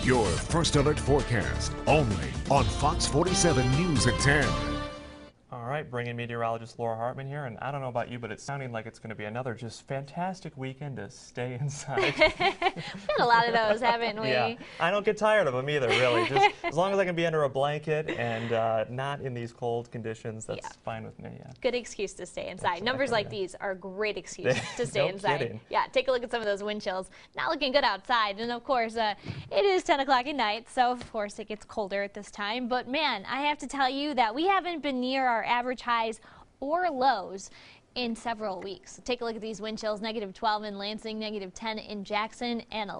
Your first alert forecast, only on Fox 47 News at 10. All right, bringing meteorologist Laura Hartman here, and I don't know about you, but it's sounding like it's going to be another just fantastic weekend to stay inside. We've had a lot of those, haven't we? Yeah, I don't get tired of them either, really. Just as long as I can be under a blanket and not in these cold conditions, that's fine with me. Yeah. Good excuse to stay inside. Exactly, Numbers like these are a great excuse to stay No inside. kidding. Yeah, take a look at some of those wind chills. Not looking good outside, and of course, it is 10 o'clock at night, so of course it gets colder at this time. But man, I have to tell you that we haven't been near our average highs or lows in several weeks. So take a look at these wind chills, -12 in Lansing, -10 in Jackson and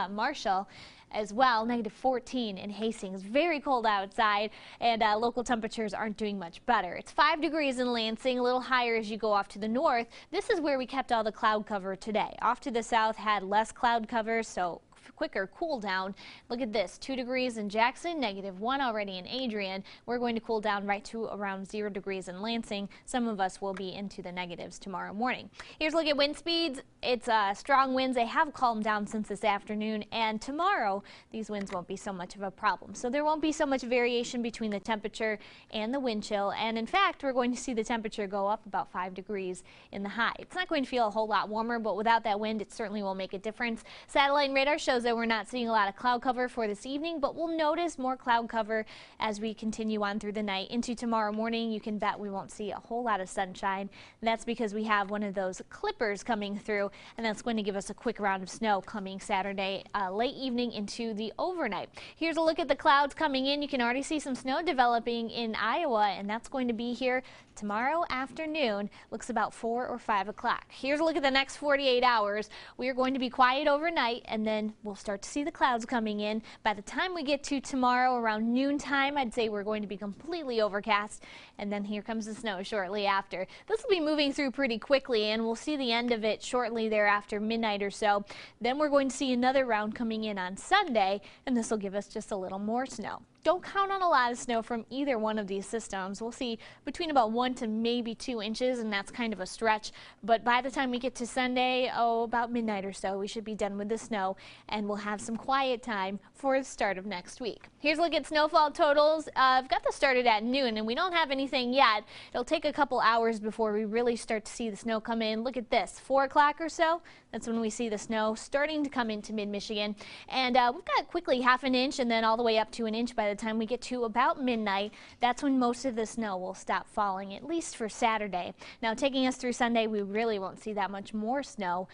Marshall as well, -14 in Hastings. Very cold outside, and local temperatures aren't doing much better. It's 5 degrees in Lansing, a little higher as you go off to the north. This is where we kept all the cloud cover today. Off to the south had less cloud cover, so quicker cool down. Look at this, 2 degrees in Jackson, -1 already in Adrian. We're going to cool down right to around 0 degrees in Lansing. Some of us will be into the negatives tomorrow morning. Here's a look at wind speeds. It's strong winds. They have calmed down since this afternoon, and tomorrow these winds won't be so much of a problem. So there won't be so much variation between the temperature and the wind chill, and in fact we're going to see the temperature go up about 5 degrees in the high. It's not going to feel a whole lot warmer, but without that wind it certainly will make a difference. Satellite and radar shows that we're not seeing a lot of cloud cover for this evening, but we'll notice more cloud cover as we continue on through the night into tomorrow morning. You can bet we won't see a whole lot of sunshine. And that's because we have one of those clippers coming through, and that's going to give us a quick round of snow coming Saturday late evening into the overnight. Here's a look at the clouds coming in. You can already see some snow developing in Iowa, and that's going to be here tomorrow afternoon. Looks about 4 or 5 o'clock. Here's a look at the next 48 hours. We are going to be quiet overnight, and then we'll start to see the clouds coming in. By the time we get to tomorrow around noontime, I'd say we're going to be completely overcast, and then here comes the snow shortly after. This will be moving through pretty quickly, and we'll see the end of it shortly thereafter, midnight or so. Then we're going to see another round coming in on Sunday, and this will give us just a little more snow. Don't count on a lot of snow from either one of these systems. We'll see between about 1 to maybe 2 inches, and that's kind of a stretch. But by the time we get to Sunday, about midnight or so, we should be done with the snow, and we'll have some quiet time for the start of next week. Here's a look at snowfall totals. I've got this started at noon, and we don't have anything yet. It'll take a couple hours before we really start to see the snow come in. Look at this, 4 o'clock or so. That's when we see the snow starting to come into mid-Michigan. And we've got quickly half an inch and then all the way up to an inch by the time we get to about midnight. That's when most of the snow will stop falling, at least for Saturday. Now, taking us through Sunday, we really won't see that much more snow.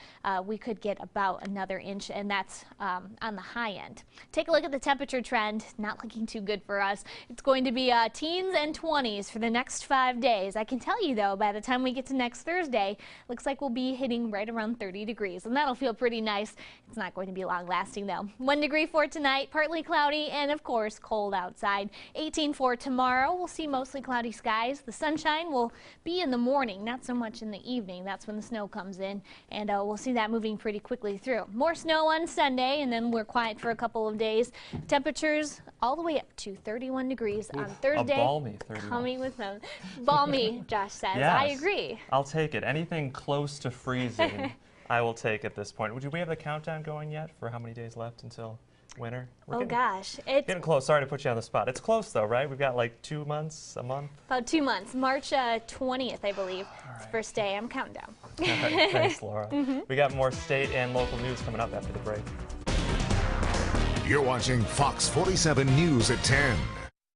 We could get about another inch, and that's on the high end. Take a look at the temperature trend. Not looking too good for us. It's going to be teens and 20s for the next 5 days. I can tell you, though, by the time we get to next Thursday, looks like we'll be hitting right around 30 degrees, and that'll feel pretty nice. It's not going to be long lasting, though. 1 degree for tonight, partly cloudy, and of course, cold outside. 18 for tomorrow. We'll see mostly cloudy skies. The sunshine will be in the morning, not so much in the evening. That's when the snow comes in, and we'll see that moving pretty quickly through. More snow on Sunday, and then we're quiet for a couple of days. Temperatures all the way up to 31 degrees on Thursday. A balmy 31. Coming with them. Balmy, Josh says. Yes, I agree. I'll take it. Anything close to freezing, I will take at this point. Do we have the countdown going yet for how many days left until winter? Oh gosh, it's getting close. Sorry to put you on the spot. It's close though, right? We've got like 2 months, a month? About 2 months. March 20th, I believe. It's the first day. I'm counting down. All right, thanks, Laura. We got more state and local news coming up after the break. You're watching Fox 47 News at 10.